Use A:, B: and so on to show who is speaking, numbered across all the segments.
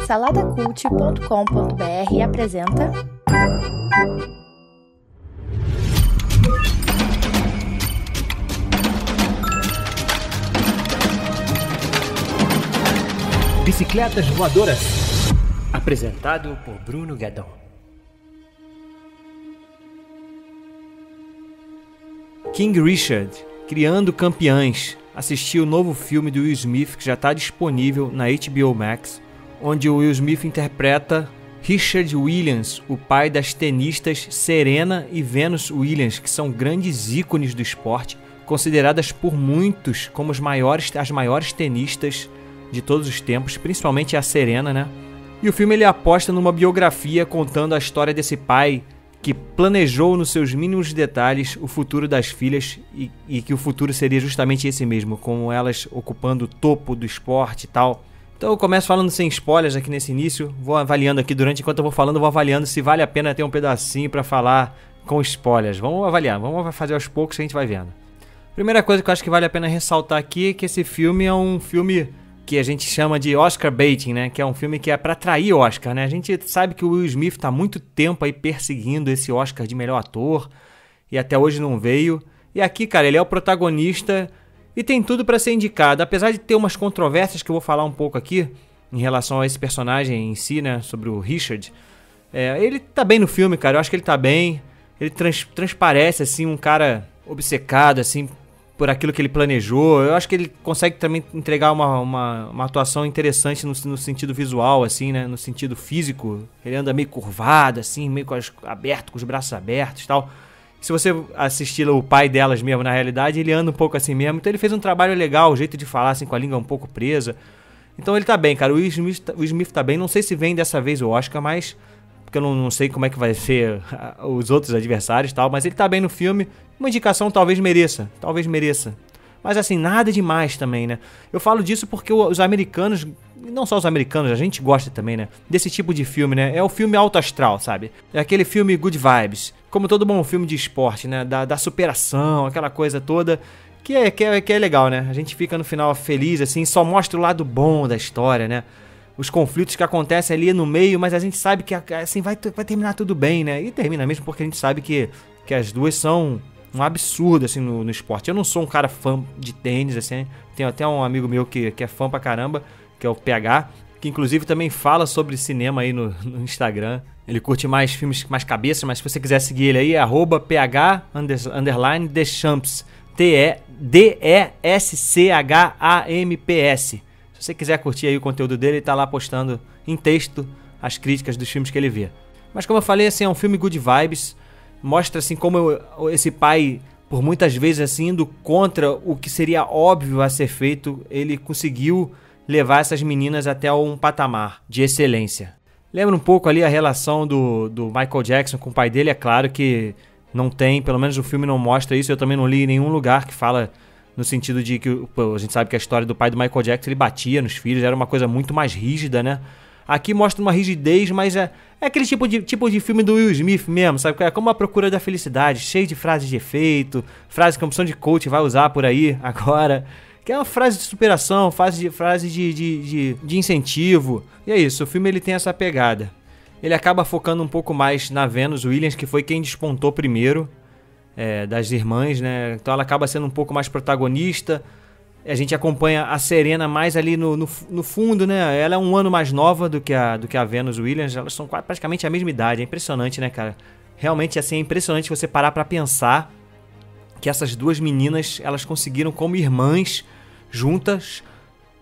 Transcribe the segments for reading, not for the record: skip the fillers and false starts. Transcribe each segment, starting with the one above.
A: Saladacult.com.br apresenta
B: Bicicletas Voadoras, apresentado por Bruno Guedon. King Richard, Criando Campeãs. Assisti o novo filme do Will Smith que já está disponível na HBO Max, onde o Will Smith interpreta Richard Williams, o pai das tenistas Serena e Venus Williams, que são grandes ícones do esporte, consideradas por muitos como as maiores tenistas de todos os tempos, principalmente a Serena, né? E o filme ele aposta numa biografia contando a história desse pai que planejou nos seus mínimos detalhes o futuro das filhas e que o futuro seria justamente esse mesmo, com elas ocupando o topo do esporte e tal. Então eu começo falando sem spoilers aqui nesse início, vou avaliando aqui enquanto eu vou falando, vou avaliando se vale a pena ter um pedacinho para falar com spoilers. Vamos avaliar, vamos fazer aos poucos que a gente vai vendo. Primeira coisa que eu acho que vale a pena ressaltar aqui é que esse filme é um filme que a gente chama de Oscar baiting, né? Que é um filme que é para atrair Oscar, né? A gente sabe que o Will Smith está há muito tempo aí perseguindo esse Oscar de melhor ator e até hoje não veio. E aqui, cara, ele é o protagonista e tem tudo para ser indicado. Apesar de ter umas controvérsias que eu vou falar um pouco aqui em relação a esse personagem em si, né? Sobre o Richard. Ele tá bem no filme, cara. Eu acho que ele tá bem. Ele transparece, assim, um cara obcecado, assim, por aquilo que ele planejou. Eu acho que ele consegue também entregar uma atuação interessante no sentido visual, assim, né? No sentido físico. Ele anda meio curvado, assim, meio aberto, com os braços abertos e tal. Se você assistir o pai delas mesmo, na realidade, ele anda um pouco assim mesmo. Então ele fez um trabalho legal, o jeito de falar, assim, com a língua um pouco presa. Então ele tá bem, cara. O Will Smith tá bem. Não sei se vem dessa vez o Oscar, mas... porque eu não sei como é que vai ser os outros adversários e tal, mas ele tá bem no filme. Uma indicação talvez mereça. Mas assim, nada demais também, né? Eu falo disso porque os americanos, não só os americanos, a gente gosta também, né? Desse tipo de filme, né? É o filme alto astral, sabe? É aquele filme good vibes. Como todo bom filme de esporte, né? Da superação, aquela coisa toda que é legal, né? A gente fica no final feliz, assim, só mostra o lado bom da história, né? Os conflitos que acontecem ali no meio, mas a gente sabe que assim vai terminar tudo bem, né? E termina mesmo porque a gente sabe que as duas são um absurdo, assim, no esporte. Eu não sou um cara fã de tênis, assim. Tenho até um amigo meu que é fã pra caramba, que é o PH, que inclusive também fala sobre cinema aí no Instagram. Ele curte mais filmes, mais cabeças, mas se você quiser seguir ele aí, é @PH_Deschamps. DESCHAMPS. Se você quiser curtir aí o conteúdo dele, ele tá lá postando em texto as críticas dos filmes que ele vê. Mas como eu falei, assim, é um filme good vibes. Mostra assim como esse pai, por muitas vezes assim, indo contra o que seria óbvio a ser feito, ele conseguiu levar essas meninas até um patamar de excelência. Lembra um pouco ali a relação do Michael Jackson com o pai dele. É claro que não tem, pelo menos o filme não mostra isso. Eu também não li em nenhum lugar que fala... no sentido de que a gente sabe que a história do pai do Michael Jackson, ele batia nos filhos, era uma coisa muito mais rígida, né? Aqui mostra uma rigidez, mas é aquele tipo de filme do Will Smith mesmo, sabe? É como A Procura da Felicidade, cheio de frases de efeito, frases que a opção de coach vai usar por aí agora, que é uma frase de superação, frase de incentivo. E é isso, o filme ele tem essa pegada. Ele acaba focando um pouco mais na Venus Williams, que foi quem despontou primeiro, das irmãs, né? Então ela acaba sendo um pouco mais protagonista. A gente acompanha a Serena mais ali no fundo, né? Ela é um ano mais nova do que a Venus Williams. Elas são praticamente a mesma idade. É impressionante, né, cara? Realmente, assim, é impressionante você parar pra pensar que essas duas meninas, elas conseguiram como irmãs, juntas,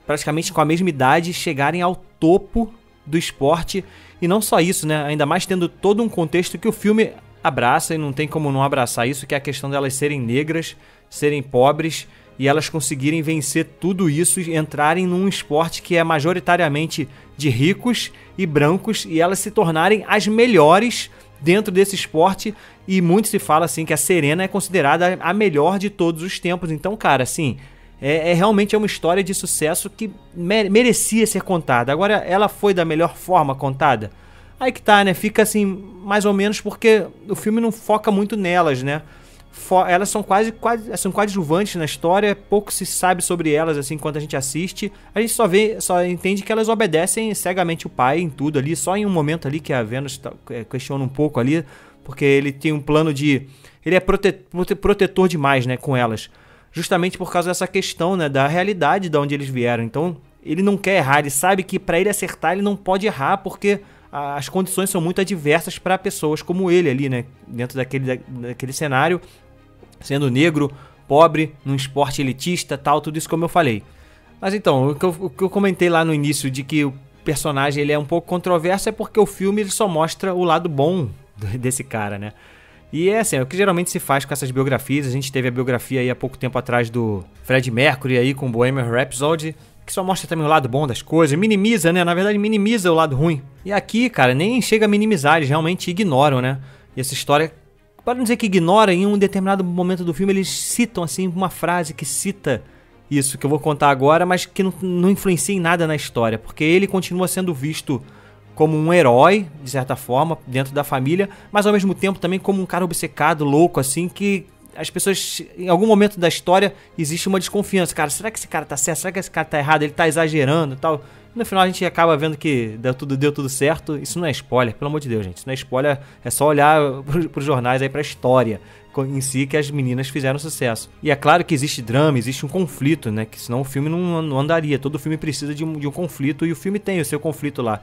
B: praticamente com a mesma idade, chegarem ao topo do esporte. E não só isso, né? Ainda mais tendo todo um contexto que o filme abraça, e não tem como não abraçar isso, que é a questão delas serem negras, serem pobres, e elas conseguirem vencer tudo isso e entrarem num esporte que é majoritariamente de ricos e brancos, e elas se tornarem as melhores dentro desse esporte. E muito se fala assim que a Serena é considerada a melhor de todos os tempos. Então, cara, assim, realmente uma história de sucesso que merecia ser contada. Agora, ela foi da melhor forma contada? Aí que tá, né? Fica assim, mais ou menos, porque o filme não foca muito nelas, né? elas são são coadjuvantes na história, pouco se sabe sobre elas assim enquanto a gente assiste. A gente só entende que elas obedecem cegamente o pai em tudo ali, só em um momento ali que a Venus questiona um pouco ali, porque ele tem um plano de... Ele é protetor demais, né, com elas, justamente por causa dessa questão, né, da realidade de onde eles vieram. Então ele não quer errar, ele sabe que para ele acertar ele não pode errar, porque as condições são muito adversas para pessoas como ele ali, né, dentro daquele cenário, sendo negro, pobre, num esporte elitista, tal, tudo isso como eu falei. Mas então, o que eu comentei lá no início de que o personagem ele é um pouco controverso é porque o filme ele só mostra o lado bom desse cara, né? E é assim, é o que geralmente se faz com essas biografias. A gente teve a biografia aí há pouco tempo atrás do Freddie Mercury aí com Bohemian Rhapsody, que só mostra também o lado bom das coisas, minimiza, né? Na verdade, minimiza o lado ruim. E aqui, cara, nem chega a minimizar, eles realmente ignoram, né? E essa história, para não dizer que ignora, em um determinado momento do filme, eles citam, assim, uma frase que cita isso que eu vou contar agora, mas que não influencia em nada na história, porque ele continua sendo visto como um herói, de certa forma, dentro da família, mas ao mesmo tempo também como um cara obcecado, louco, assim, que as pessoas, em algum momento da história, existe uma desconfiança. Cara, será que esse cara tá certo? Será que esse cara tá errado? Ele tá exagerando e tal. No final a gente acaba vendo que deu tudo certo. Isso não é spoiler, pelo amor de Deus, gente. Isso não é spoiler, é só olhar pros jornais aí, pra história em si, que as meninas fizeram sucesso. E é claro que existe drama, existe um conflito, né? Que senão o filme não andaria. Todo filme precisa de um conflito, e o filme tem o seu conflito lá.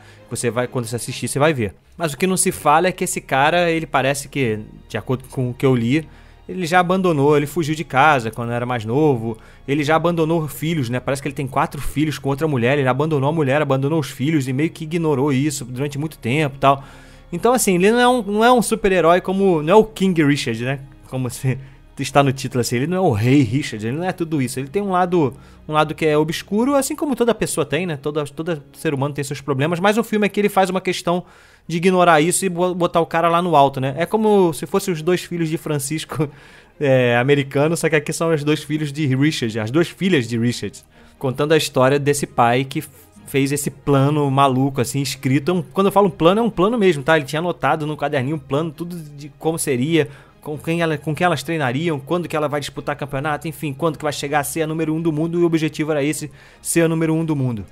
B: Quando você assistir, você vai ver. Mas o que não se fala é que esse cara, ele parece que, de acordo com o que eu li, ele já abandonou, ele fugiu de casa quando era mais novo, ele já abandonou filhos, né? Parece que ele tem 4 filhos com outra mulher, ele abandonou a mulher, abandonou os filhos e meio que ignorou isso durante muito tempo e tal. Então, assim, ele não é um super-herói como... Não é o King Richard, né? Como se está no título, assim. Ele não é o Rei Richard, ele não é tudo isso. Ele tem um lado que é obscuro, assim como toda pessoa tem, né? Todo ser humano tem seus problemas, mas o filme aqui ele faz uma questão de ignorar isso e botar o cara lá no alto, né? É como se fossem os 2 filhos de Francisco americano, só que aqui são os 2 filhos de Richard, as 2 filhas de Richard, contando a história desse pai que fez esse plano maluco, assim, escrito. Quando eu falo plano, é um plano mesmo, tá? Ele tinha anotado no caderninho um plano, tudo de como seria, com quem elas treinariam, quando que ela vai disputar campeonato, enfim, quando que vai chegar a ser a número 1 do mundo, e o objetivo era esse, ser a número 1 do mundo.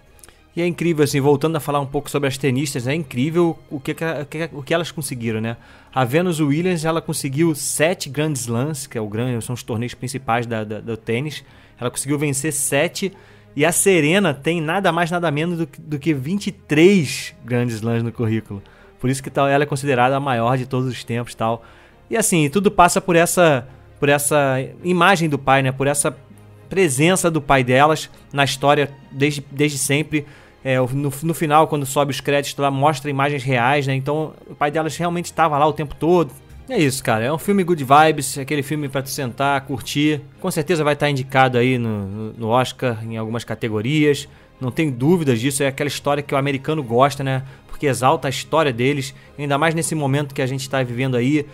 B: E é incrível, assim, voltando a falar um pouco sobre as tenistas, é incrível o que elas conseguiram, né? A Venus Williams, ela conseguiu 7 Grand Slams, que são os torneios principais do tênis. Ela conseguiu vencer 7, e a Serena tem nada mais, nada menos do que 23 Grand Slams no currículo. Por isso que ela é considerada a maior de todos os tempos e tal. E assim, tudo passa por essa imagem do pai, né? Por essa presença do pai delas na história desde sempre. No final, quando sobe os créditos lá, mostra imagens reais, né? Então o pai delas realmente estava lá o tempo todo. É isso, cara, é um filme good vibes, aquele filme pra tu sentar, curtir. Com certeza vai estar indicado aí no Oscar em algumas categorias, não tenho dúvidas disso. É aquela história que o americano gosta, né? Porque exalta a história deles, ainda mais nesse momento que a gente está vivendo aí,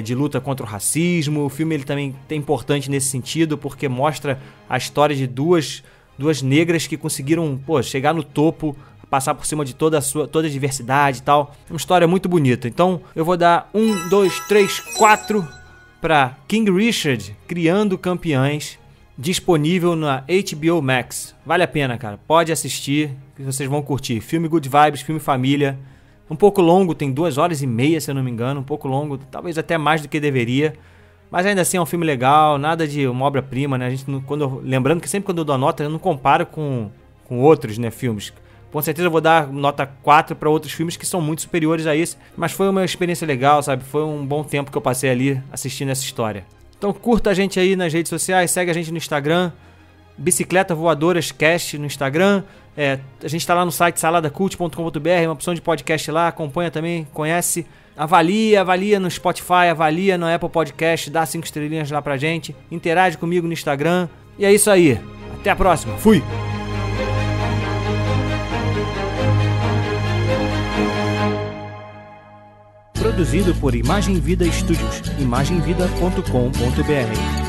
B: de luta contra o racismo. O filme ele também é importante nesse sentido, porque mostra a história de duas negras que conseguiram, chegar no topo, passar por cima de toda a diversidade e tal. É uma história muito bonita. Então eu vou dar 1, 2, 3, 4 para King Richard, Criando Campeãs, disponível na HBO Max. Vale a pena, cara. Pode assistir, que vocês vão curtir. Filme good vibes, filme família. Um pouco longo, tem 2h30, se eu não me engano. Um pouco longo, talvez até mais do que deveria. Mas ainda assim é um filme legal, nada de uma obra-prima, né? Lembrando que sempre quando eu dou nota, eu não comparo com outros, né, filmes. Com certeza eu vou dar nota 4 para outros filmes que são muito superiores a esse. Mas foi uma experiência legal, sabe? Foi um bom tempo que eu passei ali assistindo essa história. Então curta a gente aí nas redes sociais, segue a gente no Instagram, Bicicleta Voadoras Cast no Instagram. A gente tá lá no site saladacult.com.br, uma opção de podcast lá, acompanha também, conhece, avalia no Spotify, avalia no Apple Podcast, dá 5 estrelinhas lá pra gente, interage comigo no Instagram. E é isso aí, até a próxima, fui! Produzido por Imagem Vida Studios, imagemvida.com.br.